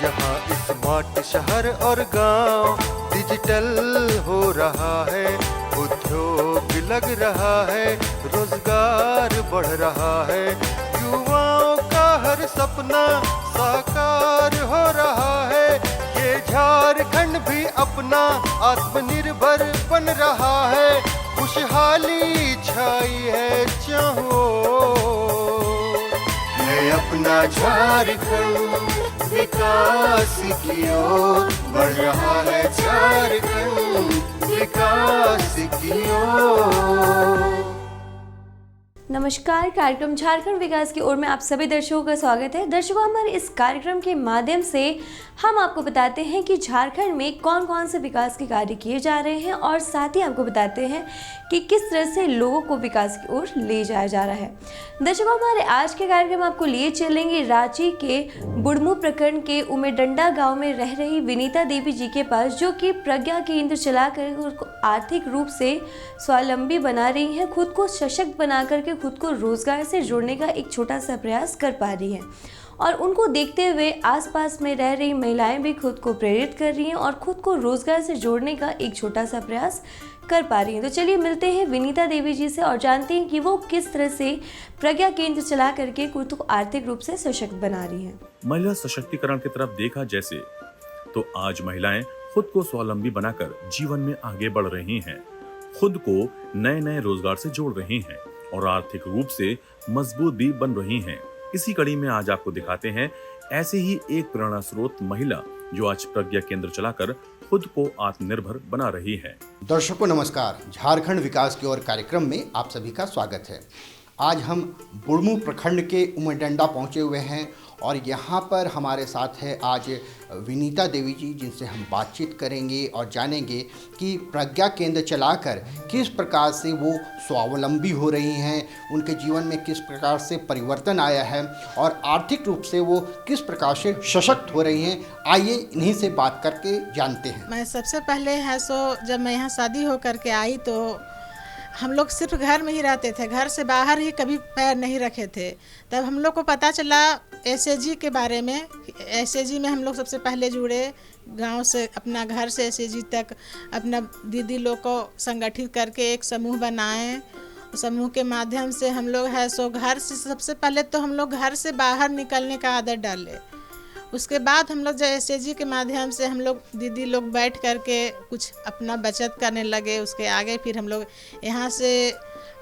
जहाँ स्मार्ट शहर और गांव डिजिटल हो रहा है, उद्योग लग रहा है, रोजगार बढ़ रहा है, युवाओं का हर सपना साकार हो रहा है। ये झारखंड भी अपना आत्मनिर्भर बन रहा है, खुशहाली छाई है चाहो है अपना झारखंड, विकास की ओर बढ़ रहा है झारखंड, विकास की ओर। नमस्कार, कार्यक्रम झारखंड विकास की ओर में आप सभी दर्शकों का स्वागत है। दर्शकों, हमारे इस कार्यक्रम के माध्यम से हम आपको बताते हैं कि झारखंड में कौन कौन से विकास के कार्य किए जा रहे हैं और साथ ही आपको बताते हैं कि किस तरह से लोगों को विकास की ओर ले जाया जा रहा है। दर्शकों, हमारे आज के कार्यक्रम आपको लिए चलेंगे रांची के बुढ़मू प्रखंड के उमेडंडा गाँव में रह रही विनीता देवी जी के पास, जो कि प्रज्ञा केंद्र चलाकर उनको आर्थिक रूप से स्वावलंबी बना रही हैं, खुद को सशक्त बना करके खुद को रोजगार से जोड़ने का एक छोटा सा प्रयास कर पा रही हैं और उनको देखते हुए आसपास में रह रही महिलाएं भी खुद को प्रेरित कर रही हैं और खुद को रोजगार से जोड़ने का एक छोटा सा प्रयास कर पा रही हैं। तो चलिए मिलते हैं विनीता देवी जी से और जानते हैं कि वो किस तरह से प्रज्ञा केंद्र चला करके खुद को आर्थिक रूप से सशक्त बना रही हैं। महिला सशक्तिकरण की तरफ देखा जैसे तो आज महिलाएं खुद को स्वावलंबी बनाकर जीवन में आगे बढ़ रही हैं, खुद को नए नए रोजगार से जोड़ रही हैं और आर्थिक रूप से मजबूत भी बन रही हैं। इसी कड़ी में आज आपको दिखाते हैं ऐसे ही एक प्रेरणा स्रोत महिला जो आज प्रज्ञा केंद्र चलाकर खुद को आत्मनिर्भर बना रही है। दर्शकों नमस्कार, झारखंड विकास की ओर कार्यक्रम में आप सभी का स्वागत है। आज हम बुढ़मू प्रखंड के उमेडंडा पहुंचे हुए हैं और यहाँ पर हमारे साथ है आज विनीता देवी जी, जिनसे हम बातचीत करेंगे और जानेंगे कि प्रज्ञा केंद्र चलाकर किस प्रकार से वो स्वावलंबी हो रही हैं, उनके जीवन में किस प्रकार से परिवर्तन आया है और आर्थिक रूप से वो किस प्रकार से सशक्त हो रही हैं। आइए इन्हीं से बात करके जानते हैं। मैं सबसे पहले है जब मैं यहाँ शादी हो करके आई तो हम लोग सिर्फ घर में ही रहते थे, घर से बाहर ही कभी पैर नहीं रखे थे। तब हम लोग को पता चला एसएजी के बारे में। एसएजी में हम लोग सबसे पहले जुड़े, गांव से अपना घर से एसएजी तक अपना दीदी लोग को संगठित करके एक समूह बनाए। समूह के माध्यम से हम लोग है घर से सबसे पहले तो हम लोग घर से बाहर निकलने का आदत डाले। उसके बाद हम लोग जो एसएजी के माध्यम से हम लोग दीदी लोग बैठ करके कुछ अपना बचत करने लगे। उसके आगे फिर हम लोग यहाँ से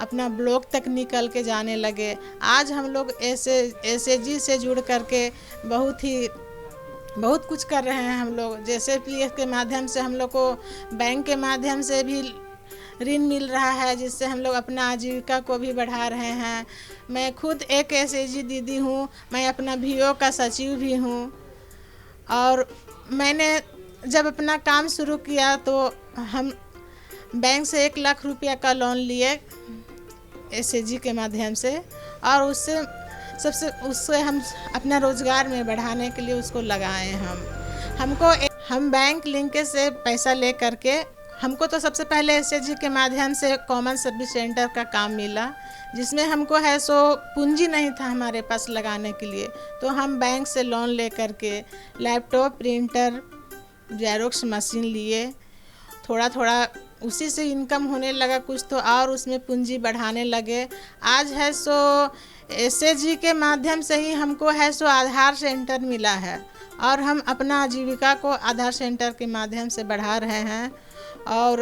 अपना ब्लॉक तक निकल के जाने लगे। आज हम लोग एसएजी से जुड़ करके बहुत कुछ कर रहे हैं। हम लोग जैसे पीएफ के माध्यम से हम लोग को बैंक के माध्यम से भी ऋण मिल रहा है, जिससे हम लोग अपना आजीविका को भी बढ़ा रहे हैं। मैं खुद एक एसएजी दीदी हूँ, मैं अपना वीओ का सचिव भी हूँ और मैंने जब अपना काम शुरू किया तो हम बैंक से 1 लाख रुपया का लोन लिए एसएजी के माध्यम से और उससे हम अपना रोजगार में बढ़ाने के लिए उसको लगाए। हम बैंक लिंकेज से पैसा ले करके हमको तो सबसे पहले एसएजी के माध्यम से कॉमन सर्विस सेंटर का काम मिला, जिसमें हमको है पूंजी नहीं था हमारे पास लगाने के लिए। तो हम बैंक से लोन ले करके लैपटॉप, प्रिंटर, जेरोक्स मशीन लिए। थोड़ा थोड़ा उसी से इनकम होने लगा कुछ, तो और उसमें पूंजी बढ़ाने लगे। आज है एसएजी के माध्यम से ही हमको है आधार सेंटर मिला है और हम अपना आजीविका को आधार सेंटर के माध्यम से बढ़ा रहे हैं। और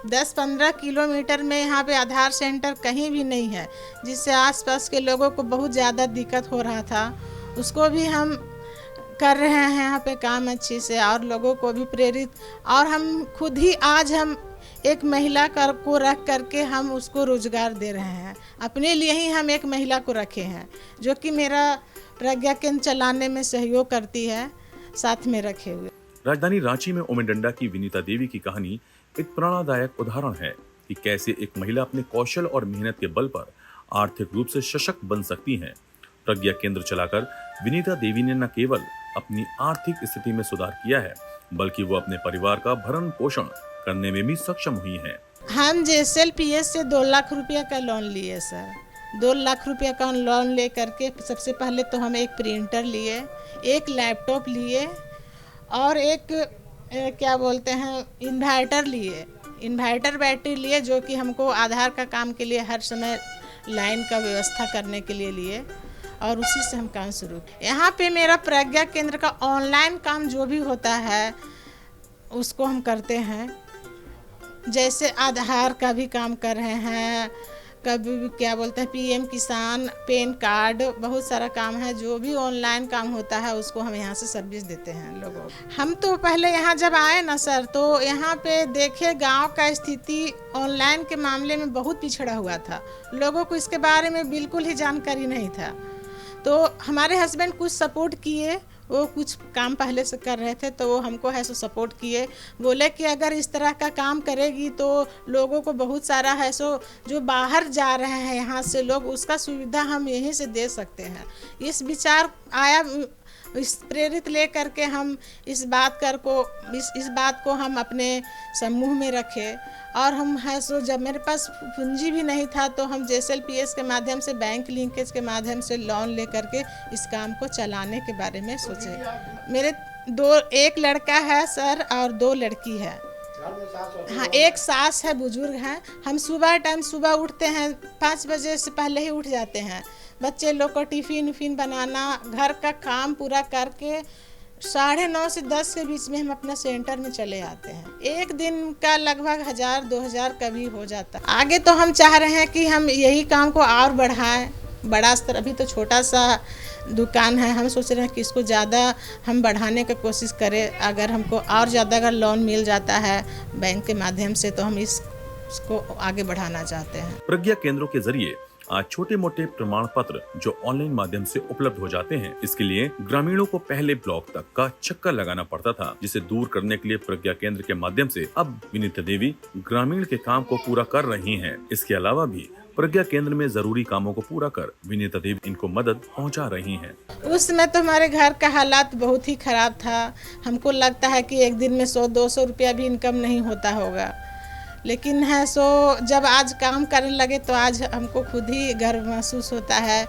10-15 किलोमीटर में यहाँ पे आधार सेंटर कहीं भी नहीं है, जिससे आसपास के लोगों को बहुत ज़्यादा दिक्कत हो रहा था। उसको भी हम कर रहे हैं यहाँ पे काम अच्छे से और लोगों को भी प्रेरित। और हम खुद ही आज हम एक महिला को रख करके हम उसको रोजगार दे रहे हैं। अपने लिए ही हम एक महिला को रखे हैं जो कि मेरा प्रज्ञा केंद्र चलाने में सहयोग करती है, साथ में रखे हुए। राजधानी रांची में उमेडंडा की विनीता देवी की कहानी एक प्रेरणादायक उदाहरण है कि कैसे एक महिला अपने कौशल और मेहनत के बल पर आर्थिक रूप से सशक्त बन सकती हैं। प्रज्ञा केंद्र चलाकर विनीता देवी ने न केवल अपनी आर्थिक स्थिति में सुधार किया है, बल्कि वो अपने परिवार का भरण पोषण करने में भी सक्षम हुई हैं। हम जेएसएलपीएस से 2 लाख रुपया का लोन लिए सर, 2 लाख रुपया का लोन ले करके सबसे पहले तो हम एक प्रिंटर लिए, एक लैपटॉप लिए और एक क्या बोलते हैं इन्वर्टर लिए, इन्वर्टर बैटरी लिए, जो कि हमको आधार का काम के लिए हर समय लाइन का व्यवस्था करने के लिए और उसी से हम काम शुरू किए। यहाँ पे मेरा प्रज्ञा केंद्र का ऑनलाइन काम जो भी होता है उसको हम करते हैं। जैसे आधार का भी काम कर रहे हैं, कभी भी क्या बोलते हैं पीएम किसान, पैन कार्ड, बहुत सारा काम है। जो भी ऑनलाइन काम होता है उसको हम यहाँ से सर्विस देते हैं लोगों को। हम तो पहले यहाँ जब आए ना सर, तो यहाँ पे देखे गांव का स्थिति ऑनलाइन के मामले में बहुत पिछड़ा हुआ था। लोगों को इसके बारे में बिल्कुल ही जानकारी नहीं था। तो हमारे हस्बैंड कुछ सपोर्ट किए, वो कुछ काम पहले से कर रहे थे तो वो हमको है सो सपोर्ट किए। बोले कि अगर इस तरह का काम करेगी तो लोगों को बहुत सारा है सो जो बाहर जा रहे हैं यहाँ से लोग, उसका सुविधा हम यहीं से दे सकते हैं। इस विचार आया, इस प्रेरित ले करके हम इस बात को हम अपने समूह में रखे। और हम है सो जब मेरे पास पूंजी भी नहीं था तो हम JSLPS के माध्यम से, बैंक लिंकेज के माध्यम से लोन ले करके इस काम को चलाने के बारे में सोचे। मेरे एक लड़का है सर और 2 लड़की है। हाँ, एक सास है, बुजुर्ग हैं। हम सुबह उठते हैं 5 बजे से पहले ही उठ जाते हैं। बच्चे लोग को टिफ़िन बनाना, घर का काम पूरा करके 9:30 से 10 के बीच में हम अपना सेंटर में चले आते हैं। एक दिन का लगभग 1000-2000 कभी हो जाता। आगे तो हम चाह रहे हैं कि हम यही काम को और बढ़ाएं, बड़ा स्तर। अभी तो छोटा सा दुकान है, हम सोच रहे हैं कि इसको ज़्यादा हम बढ़ाने की कोशिश करें। अगर हमको और ज़्यादा अगर लोन मिल जाता है बैंक के माध्यम से तो हम इसको आगे बढ़ाना चाहते हैं। प्रज्ञा केंद्रों के जरिए आज छोटे मोटे प्रमाण पत्र जो ऑनलाइन माध्यम से उपलब्ध हो जाते हैं, इसके लिए ग्रामीणों को पहले ब्लॉक तक का चक्कर लगाना पड़ता था, जिसे दूर करने के लिए प्रज्ञा केंद्र के माध्यम से अब विनीता देवी ग्रामीण के काम को पूरा कर रही हैं। इसके अलावा भी प्रज्ञा केंद्र में जरूरी कामों को पूरा कर विनीता देवी इनको मदद पहुंचा रही हैं। उस समय तो हमारे घर का हालात बहुत ही खराब था। हमको लगता है कि एक दिन में 100-200 रुपया भी इनकम नहीं होता होगा, लेकिन है सो जब आज काम करने लगे तो आज हमको खुद ही गर्व महसूस होता है।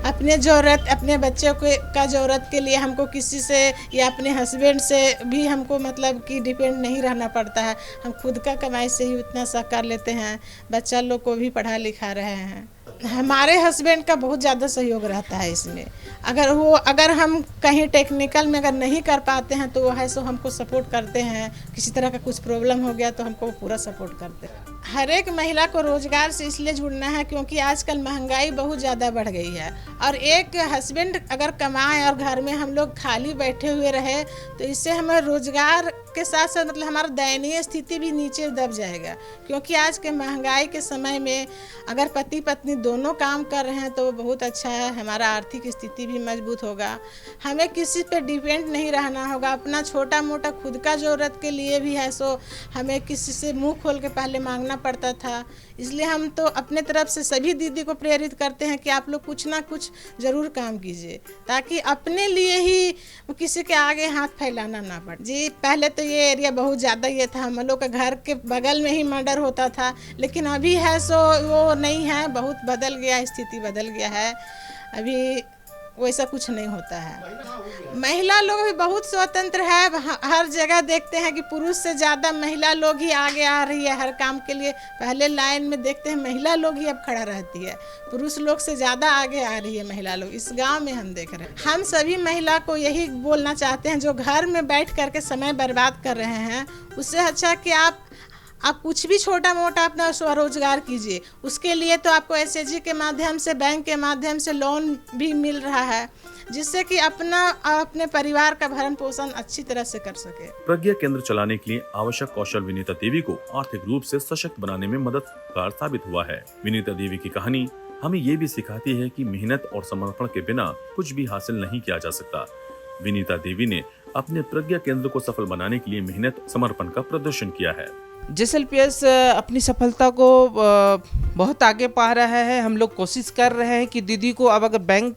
अपने ज़रूरत, अपने बच्चे का ज़रूरत के लिए हमको किसी से या अपने हस्बैंड से भी हमको मतलब कि डिपेंड नहीं रहना पड़ता है। हम खुद का कमाई से ही उतना सा कर लेते हैं। बच्चा लोग को भी पढ़ा लिखा रहे हैं। हमारे हस्बैंड का बहुत ज़्यादा सहयोग रहता है इसमें। अगर हम कहीं टेक्निकल में अगर नहीं कर पाते हैं तो वो है सो हमको सपोर्ट करते हैं। किसी तरह का कुछ प्रॉब्लम हो गया तो हमको पूरा सपोर्ट करते हैं। हर एक महिला को रोजगार से इसलिए जुड़ना है क्योंकि आजकल महंगाई बहुत ज़्यादा बढ़ गई है और एक हस्बैंड अगर कमाए और घर में हम लोग खाली बैठे हुए रहे तो इससे हमें रोजगार के साथ साथ मतलब हमारा दयनीय स्थिति भी नीचे दब जाएगा। क्योंकि आज के महंगाई के समय में अगर पति पत्नी दोनों काम कर रहे हैं तो बहुत अच्छा है। हमारा आर्थिक स्थिति भी मजबूत होगा। हमें किसी पे डिपेंड नहीं रहना होगा। अपना छोटा मोटा खुद का ज़रूरत के लिए भी है सो हमें किसी से मुंह खोल के पहले मांगना पड़ता था। इसलिए हम तो अपने तरफ से सभी दीदी को प्रेरित करते हैं कि आप लोग कुछ ना कुछ ज़रूर काम कीजिए ताकि अपने लिए ही किसी के आगे हाथ फैलाना ना पड़े। जी, पहले तो ये एरिया बहुत ज़्यादा ये था, हम लोग का घर के बगल में ही मर्डर होता था, लेकिन अभी है सो वो नहीं है, बहुत बदल गया, स्थिति बदल गया है। अभी वैसा कुछ नहीं होता है। महिला लोग भी बहुत स्वतंत्र है। हर जगह देखते हैं कि पुरुष से ज़्यादा महिला लोग ही आगे आ रही है हर काम के लिए। पहले लाइन में देखते हैं महिला लोग ही अब खड़ा रहती है, पुरुष लोग से ज़्यादा आगे आ रही है महिला लोग। इस गांव में हम देख रहे हैं। हम सभी महिला को यही बोलना चाहते हैं जो घर में बैठ करके समय बर्बाद कर रहे हैं, उससे अच्छा कि आप कुछ भी छोटा मोटा अपना स्वरोजगार कीजिए। उसके लिए तो आपको SHG के माध्यम से, बैंक के माध्यम से लोन भी मिल रहा है, जिससे कि अपने परिवार का भरण पोषण अच्छी तरह से कर सके। प्रज्ञा केंद्र चलाने के लिए आवश्यक कौशल विनीता देवी को आर्थिक रूप से सशक्त बनाने में मददगार साबित हुआ है। विनीता देवी की कहानी हमें ये भी सिखाती है कि मेहनत और समर्पण के बिना कुछ भी हासिल नहीं किया जा सकता। विनीता देवी ने अपने प्रज्ञा केंद्र को सफल बनाने के लिए मेहनत, समर्पण का प्रदर्शन किया है। जेएसएलपीएस अपनी सफलता को बहुत आगे पा रहा है। हम लोग कोशिश कर रहे हैं कि दीदी को अब अगर बैंक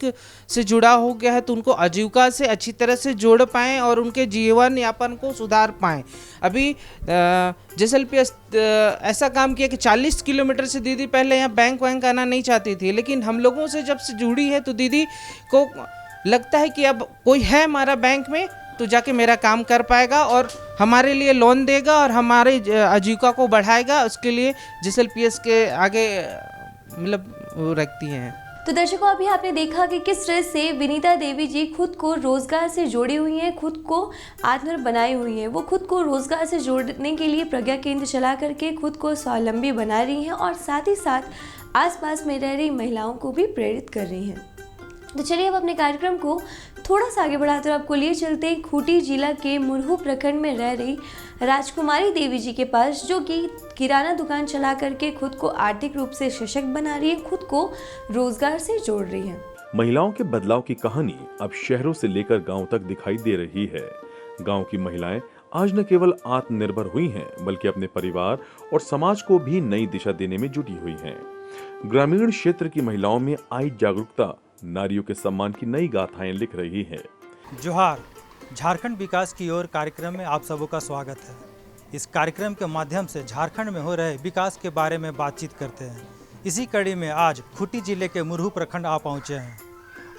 से जुड़ा हो गया है तो उनको आजीविका से अच्छी तरह से जोड़ पाएँ और उनके जीवन यापन को सुधार पाएँ। अभी जेएसएलपीएस ऐसा काम किया कि 40 किलोमीटर से दीदी पहले यहाँ बैंक आना नहीं चाहती थी, लेकिन हम लोगों से जब से जुड़ी है तो दीदी को लगता है कि अब कोई है हमारा बैंक में तो जाके मेरा काम कर पाएगा और हमारे लिए लोन देगा और हमारे आजीविका को बढ़ाएगा। उसके लिए जेएसएलपीएस के आगे मतलब वो रखती हैं। तो दर्शकों, अभी आपने देखा कि किस तरह से विनीता देवी जी खुद को रोजगार से जोड़ी हुई हैं, खुद को आत्मनिर्भर बनाई हुई हैं। वो खुद को रोजगार से जोड़ने के लिए प्रज्ञा केंद्र चला करके खुद को स्वावलंबी बना रही हैं और साथ ही साथ आसपास में रह रही महिलाओं को भी प्रेरित कर रही हैं। तो चलिए अब अपने कार्यक्रम को थोड़ा सा आगे बढ़ाकर आपको लिए चलते हैं खूंटी जिला के मुरहू प्रखंड में रह रही राजकुमारी देवी जी के पास, जो कि किराना दुकान चला करके खुद को आर्थिक रूप से सशक्त बना रही है, खुद को रोजगार से जोड़ रही है। महिलाओं के बदलाव की कहानी अब शहरों से लेकर गांव तक दिखाई दे रही है। गांव की महिलाएं आज न केवल आत्मनिर्भर हुई हैं, बल्कि अपने परिवार और समाज को भी नई दिशा देने में जुटी हुई हैं। ग्रामीण क्षेत्र की महिलाओं में आई जागरूकता नारियों के सम्मान की नई गाथाएं लिख रही है। जोहार, झारखंड विकास की ओर कार्यक्रम में आप सबों का स्वागत है। इस कार्यक्रम के माध्यम से झारखंड में हो रहे विकास के बारे में बातचीत करते हैं। इसी कड़ी में आज खूंटी जिले के मुरहू प्रखंड आ पहुंचे हैं।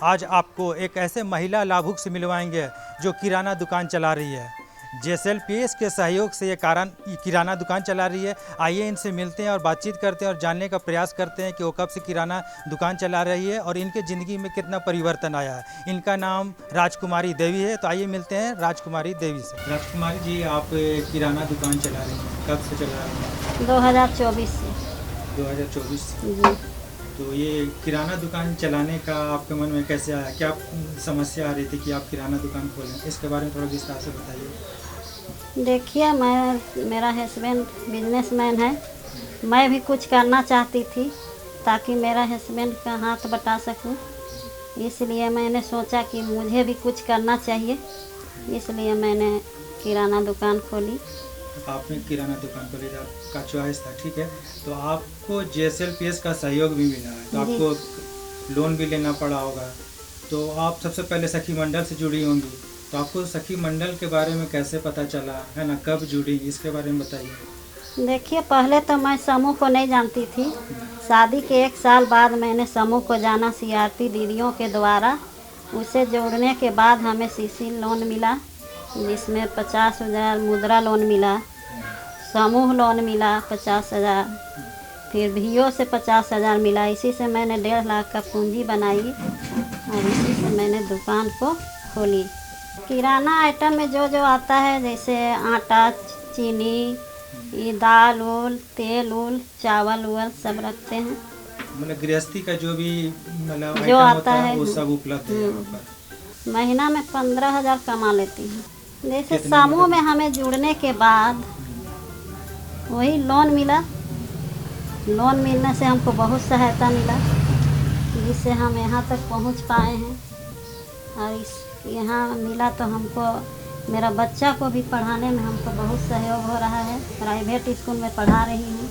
आज आपको एक ऐसे महिला लाभुक से मिलवाएंगे जो किराना दुकान चला रही है। जेएसएलपीएस के सहयोग से ये किराना दुकान चला रही है। आइए इनसे मिलते हैं और बातचीत करते हैं और जानने का प्रयास करते हैं कि वो कब से किराना दुकान चला रही है और इनके ज़िंदगी में कितना परिवर्तन आया है। इनका नाम राजकुमारी देवी है। तो आइए मिलते हैं राजकुमारी देवी से। राजकुमारी जी, आप किराना दुकान चला रही हैं, कब से चला रही हैं? 2024 से। 2024 से जी। तो ये किराना दुकान चलाने का आपके मन में कैसे आया? क्या समस्या आ रही थी कि आप किराना दुकान खोलें? इसके बारे में थोड़ा विस्तार से बताइए। देखिए, मेरा हस्बैंड बिजनेसमैन है। मैं भी कुछ करना चाहती थी ताकि मेरा हस्बैंड का हाथ बटा सकूं। इसलिए मैंने सोचा कि मुझे भी कुछ करना चाहिए, इसलिए मैंने किराना दुकान खोली। आपने किराना दुकान खोली, आपका चॉइस था, ठीक है। तो आपको जेएसएलपीएस का सहयोग भी मिला है, तो आपको लोन भी लेना पड़ा होगा। तो आप सबसे पहले सखी मंडल से जुड़ी होंगी, तो आपको सखी मंडल के बारे में कैसे पता चला है ना, कब जुड़ी, इसके बारे में बताइए। देखिए, पहले तो मैं समूह को नहीं जानती थी। शादी के 1 साल बाद मैंने समूह को जाना सीआरपी दीदियों के द्वारा। उसे जोड़ने के बाद हमें सीसी लोन मिला, जिसमें 50,000 मुद्रा लोन मिला, समूह लोन मिला 50,000, फिर भीओ से 50,000 मिला। इसी से मैंने 1.5 लाख का पूंजी बनाई और इसी से मैंने दुकान को खोली। किराना आइटम में जो जो आता है, जैसे आटा, चीनी, ये दाल उल, तेल उल, चावल उल सब रखते हैं। मतलब गृहस्थी का जो भी मतलब जो आइटम आता है वो सब उपलब्ध है यहाँ पर। महीना में 15,000 कमा लेती हूँ। जैसे समूह में हमें जुड़ने के बाद वही लोन मिला। लोन मिलने से हमको बहुत सहायता मिला, जिससे हम यहाँ तक पहुँच पाए हैं। और यहाँ मिला तो हमको, मेरा बच्चा को भी पढ़ाने में हमको बहुत सहयोग हो रहा है। प्राइवेट स्कूल में पढ़ा रही हूँ।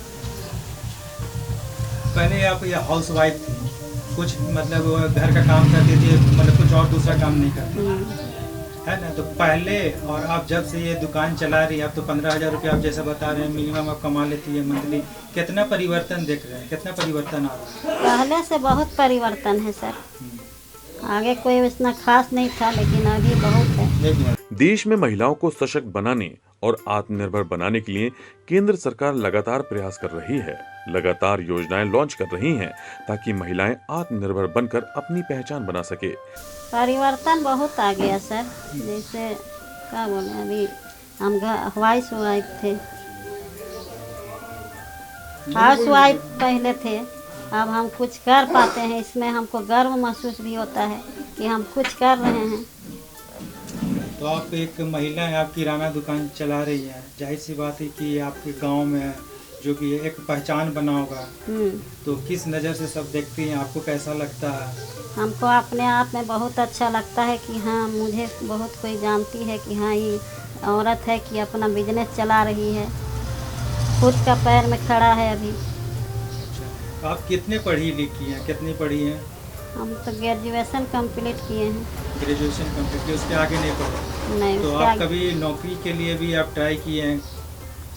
पहले आप ये हाउस वाइफ थी, कुछ मतलब घर का काम करती थी, मतलब कुछ और दूसरा काम नहीं करती है ना। तो पहले और आप जब से ये दुकान चला रही है, आप तो 15,000 रुपये आप जैसा बता रहे हैं मिनिमम आप कमा लेती है मंथली। कितना परिवर्तन देख रहे हैं, कितना परिवर्तन आ रहा है? पहले से बहुत परिवर्तन है सर। आगे कोई इतना खास नहीं था, लेकिन अभी बहुत है। देश में महिलाओं को सशक्त बनाने और आत्मनिर्भर बनाने के लिए केंद्र सरकार लगातार प्रयास कर रही है। लगातार योजनाएं लॉन्च कर रही हैं ताकि महिलाएं आत्मनिर्भर बनकर अपनी पहचान बना सके। परिवर्तन बहुत आ गया सर। जैसे क्या बोले, अभी हम हाउस वाइफ थे, हाउस वाइफ पहले थे, अब हम कुछ कर पाते हैं। इसमें हमको गर्व महसूस भी होता है कि हम कुछ कर रहे हैं। तो आप एक महिला हैं, आप किराना दुकान चला रही हैं, जाहिर सी बात है कि आपके गांव में जो कि एक पहचान बना होगा, तो किस नज़र से सब देखती हैं, आपको कैसा लगता है? हमको अपने आप में बहुत अच्छा लगता है कि हाँ, मुझे बहुत कोई जानती है कि हाँ, ये औरत है कि अपना बिजनेस चला रही है। खुद का पैर में खड़ा है अभी। अच्छा, आप कितने पढ़ी लिखी हैं, कितनी पढ़ी हैं? हम तो ग्रेजुएशन कंप्लीट किए हैं। ग्रेजुएशन कंप्लीट की, उसके आगे नहीं पढ़े? नहीं, तो उसके आप आगे कभी नौकरी के लिए भी आप ट्राई किए हैं?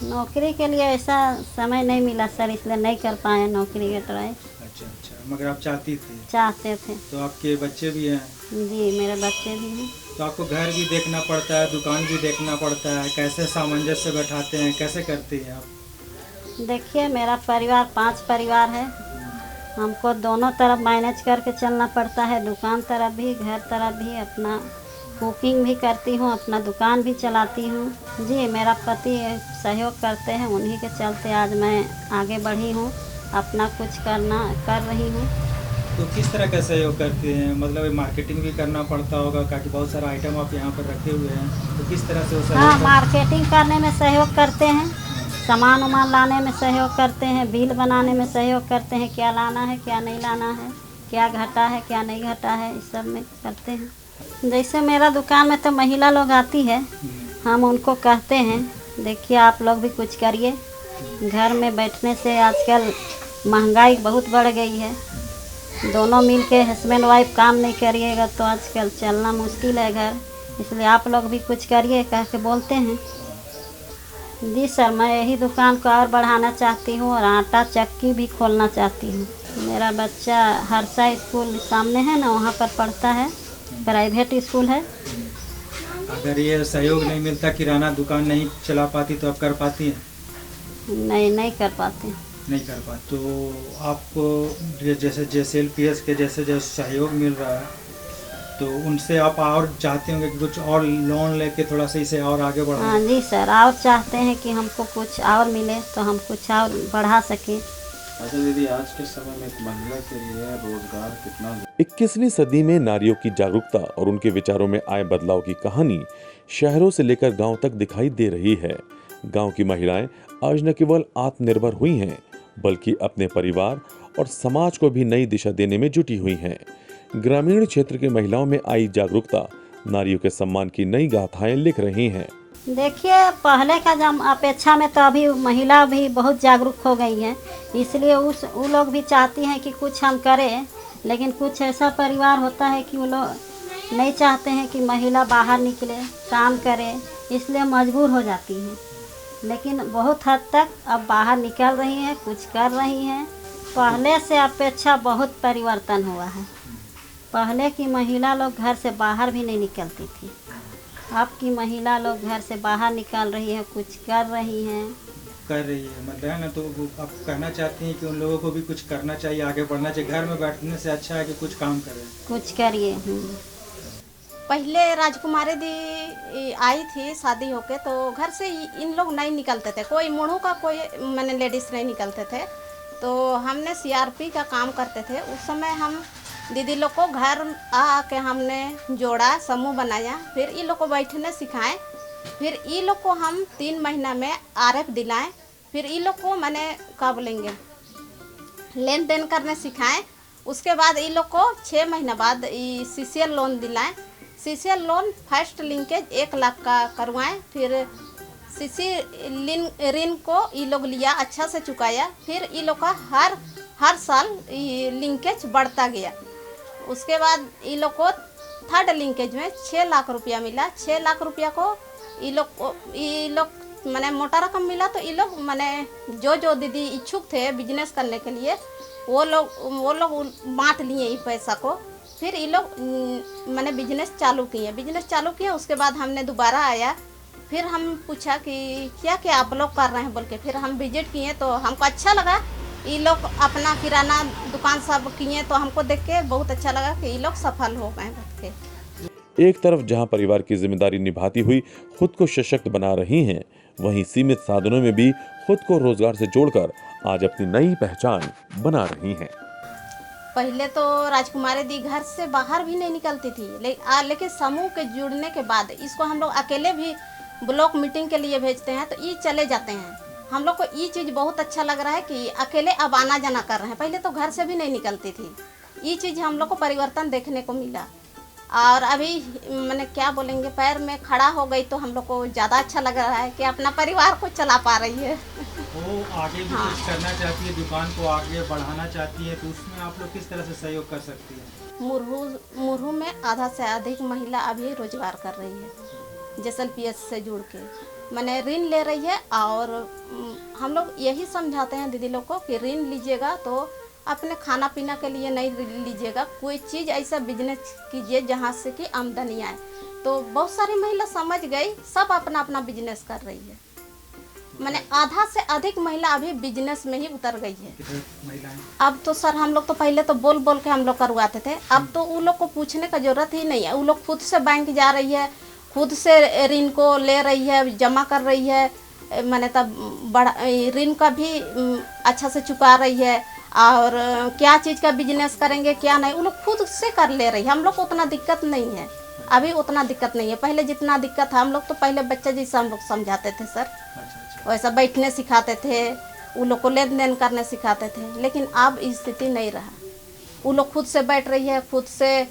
नौकरी के लिए ऐसा समय नहीं मिला सर, इसलिए नहीं कर पाए नौकरी के ट्राई। अच्छा अच्छा, मगर आप चाहती थी? चाहते थे तो आपके बच्चे भी हैं? जी, मेरे बच्चे भी हैं। तो आपको घर भी देखना पड़ता है, दुकान भी देखना पड़ता है, कैसे सामंजस्य बैठाते हैं, कैसे करती हैं आप? देखिए, मेरा परिवार 5 परिवार है, हमको दोनों तरफ मैनेज करके चलना पड़ता है, दुकान तरफ भी, घर तरफ भी। अपना कुकिंग भी करती हूँ, अपना दुकान भी चलाती हूँ। जी, मेरा पति सहयोग करते हैं, उन्हीं के चलते आज मैं आगे बढ़ी हूँ, अपना कुछ कर रही हूँ। तो किस तरह का सहयोग करते हैं? मतलब मार्केटिंग भी करना पड़ता होगा, क्योंकि बहुत सारा आइटम आप यहाँ पर रखे हुए हैं, तो किस तरह से वो सहयोग हाँ, मार्केटिंग करने में सहयोग करते हैं, सामान उमान लाने में सहयोग करते हैं, बिल बनाने में सहयोग करते हैं, क्या लाना है क्या नहीं लाना है, क्या घटा है क्या नहीं घटा है, इस सब में करते हैं। जैसे मेरा दुकान में तो महिला लोग आती है, हम उनको कहते हैं देखिए आप लोग भी कुछ करिए, घर में बैठने से आजकल महंगाई बहुत बढ़ गई है, दोनों मिल के हस्बैंड वाइफ काम नहीं करिएगा तो आजकल चलना मुश्किल है घर, इसलिए आप लोग भी कुछ करिए कह के बोलते हैं। जी सर, मैं यही दुकान को और बढ़ाना चाहती हूँ और आटा चक्की भी खोलना चाहती हूँ। मेरा बच्चा हरसा स्कूल सामने है ना, वहाँ पर पढ़ता है, प्राइवेट स्कूल है। अगर ये सहयोग नहीं मिलता, किराना दुकान नहीं चला पाती, तो आप कर पाती हैं? नहीं कर पाते। नहीं कर पाते। तो आपको जैसे JCLPS के जैसे जो सहयोग मिल रहा है, तो उनसे आप और चाहते होंगे कि कुछ और लोन लेके थोड़ा सा इसे और आगे बढ़ाएं? हाँ जी सर, और चाहते हैं कि हमको कुछ और मिले तो हम कुछ और बढ़ा सकें। अच्छा दीदी, आज के समय में एक महिला के लिए रोजगार कितना? 21वीं सदी में नारियों की जागरूकता और उनके विचारों में आए बदलाव की कहानी शहरों से लेकर गांव तक दिखाई दे रही है। गांव की महिलाएं आज न केवल आत्मनिर्भर हुई हैं, बल्कि अपने परिवार और समाज को भी नई दिशा देने में जुटी हुई हैं। ग्रामीण क्षेत्र की महिलाओं में आई जागरूकता नारियों के सम्मान की नई गाथाएं लिख रही हैं। देखिए, पहले का अपेक्षा में तो अभी महिला भी बहुत जागरूक हो गई हैं, इसलिए वो लोग भी चाहती हैं कि कुछ हम करें, लेकिन कुछ ऐसा परिवार होता है कि वो लोग नहीं चाहते हैं कि महिला बाहर निकले काम करे, इसलिए मजबूर हो जाती हैं। लेकिन बहुत हद तक अब बाहर निकल रही हैं, कुछ कर रही हैं। पहले से अपेक्षा बहुत परिवर्तन हुआ है। पहले की महिला लोग घर से बाहर भी नहीं निकलती थी, अब की महिला लोग घर से बाहर निकल रही है, कुछ कर रही हैं। मतलब है ना, तो आप कहना चाहती हैं कि उन लोगों को भी कुछ करना चाहिए, आगे बढ़ना चाहिए, घर में बैठने से अच्छा है कि कुछ काम करें, कुछ करिए। पहले राजकुमारी दी आई थी शादी होके, तो घर से इन लोग नहीं निकलते थे, कोई मुड़ों का कोई मैंने लेडीज़ नहीं निकलते थे। तो हमने CRP का काम करते थे, उस समय हम दीदी लोग को घर आके हमने जोड़ा, समूह बनाया, फिर ये लोग को बैठने सिखाएं, फिर ये लोग को हम 3 महीना में RF दिलाएं, फिर ये लोग को मैंने क्या बोलेंगे लेन देन करने सिखाएं। उसके बाद ये लोग को 6 महीना बाद CCL लोन दिलाएं। CCL loan first linkage 1 lakh का करवाएं, फिर CC ऋण को ये लोग लिया, अच्छा से चुकाया, फिर ये लोग का हर साल लिंकेज बढ़ता गया। उसके बाद ये लोग को 3rd लिंकेज में 6 लाख रुपया मिला। 6 लाख रुपया को ये लोग मैंने मोटा रकम मिला, तो ये लोग मैंने जो दीदी इच्छुक थे बिजनेस करने के लिए, वो लोग बांट लिए ये पैसा को। फिर ये लोग मैंने बिजनेस चालू किए। उसके बाद हमने दोबारा आया, फिर हम पूछा कि क्या आप लोग कर रहे हैं बोल के, फिर हम विजिट किए तो हमको अच्छा लगा। ये लोग अपना किराना दुकान सब किए, तो हमको देख के बहुत अच्छा लगा कि ये लोग सफल हो गए बोल के। एक तरफ जहां परिवार की जिम्मेदारी निभाती हुई खुद को सशक्त बना रही हैं, वहीं सीमित साधनों में भी खुद को रोजगार से जोड़कर आज अपनी नई पहचान बना रही हैं। पहले तो राजकुमारी दी घर से बाहर भी नहीं निकलती थी, लेकिन समूह के जुड़ने के बाद इसको हम लोग अकेले भी ब्लॉक मीटिंग के लिए भेजते हैं, तो ये चले जाते हैं। हम लोग को ये चीज़ बहुत अच्छा लग रहा है कि अकेले अब आना जाना कर रहे हैं, पहले तो घर से भी नहीं निकलती थी। ये चीज़ हम लोग को परिवर्तन देखने को मिला, और अभी मैंने क्या बोलेंगे पैर में खड़ा हो गई, तो हम लोग को ज़्यादा अच्छा लग रहा है कि अपना परिवार को चला पा रही है। वो आगे भी कुछ करना चाहती है, दुकान को आगे बढ़ाना चाहती है, तो उसमें आप लोग किस तरह से सहयोग कर सकती हैं? मुरहू में आधा से अधिक महिला अभी रोजगार कर रही है JSLPS से जुड़ के, मैंने ऋण ले रही है। और हम लोग यही समझाते हैं दीदी लोग को कि ऋण लीजिएगा तो अपने खाना पीना के लिए नहीं लीजिएगा, कोई चीज़ ऐसा बिजनेस कीजिए जहाँ से कि आमदनी आए। तो बहुत सारी महिला समझ गई, सब अपना अपना बिजनेस कर रही है। मैंने आधा से अधिक महिला अभी बिजनेस में ही उतर गई है। अब तो सर हम लोग तो पहले तो बोल बोल के हम लोग करवाते थे, अब तो उन लोग को पूछने का जरूरत ही नहीं है। वो लोग खुद से बैंक जा रही है, खुद से ऋण को ले रही है, जमा कर रही है, मैंने तब बड़ा ऋण का भी अच्छा से चुका रही है। और क्या चीज़ का बिजनेस करेंगे क्या नहीं, वो लोग खुद से कर ले रही है। हम लोग को उतना दिक्कत नहीं है, अभी उतना दिक्कत नहीं है। पहले जितना दिक्कत था, हम लोग तो पहले बच्चे जैसा हम लोग समझाते थे सर, वैसा बैठने सिखाते थे, वो लोग को लेन देन करने सिखाते थे। लेकिन अब स्थिति नहीं रहा, वो लोग खुद से बैठ रही है, खुद से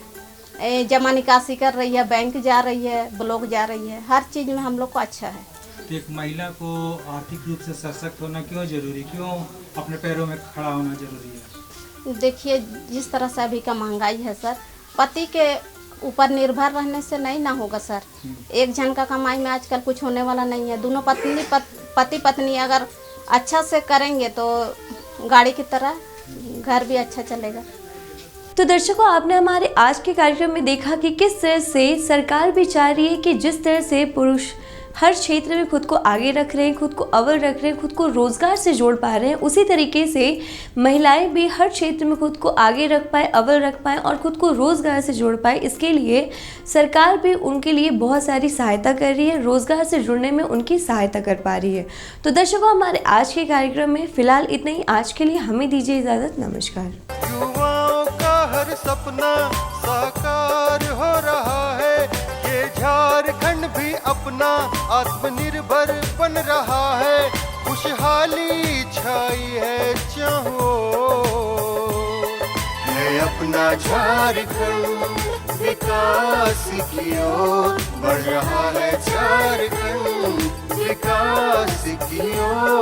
जमा निकासी कर रही है, बैंक जा रही है, ब्लॉक जा रही है, हर चीज़ में हम लोग को अच्छा है। तो एक महिला को आर्थिक रूप से सशक्त होना क्यों जरूरी, क्यों अपने पैरों में खड़ा होना जरूरी है? देखिए जिस तरह से अभी का महंगाई है सर, पति के ऊपर निर्भर रहने से नहीं ना होगा सर। एक जन का कमाई में आजकल कुछ होने वाला नहीं है। दोनों पति पत्नी अगर अच्छा से करेंगे तो गाड़ी की तरह घर भी अच्छा चलेगा। तो दर्शकों, आपने हमारे आज के कार्यक्रम में देखा कि किस तरह से सरकार भी चाह रही है कि जिस तरह से पुरुष हर क्षेत्र में खुद को आगे रख रहे हैं, खुद को अव्वल रख रहे हैं, खुद को रोजगार से जोड़ पा रहे हैं, उसी तरीके से महिलाएं भी हर क्षेत्र में खुद को आगे रख पाए, अव्वल रख पाए और खुद को रोजगार से जोड़ पाए। इसके लिए सरकार भी उनके लिए बहुत सारी सहायता कर रही है, रोजगार से जुड़ने में उनकी सहायता कर पा रही है। तो दर्शकों, हमारे आज के कार्यक्रम में फिलहाल इतना ही। आज के लिए हमें दीजिए इजाज़त। नमस्कार। युवाओं का हर सपना साकार हो रहा है, ये झारखंड भी अपना आत्मनिर्भर बन रहा है। खुशहाली छाई है चाहो, है अपना झारखंड विकास की ओर बढ़ रहा है, झारखंड विकास की ओर।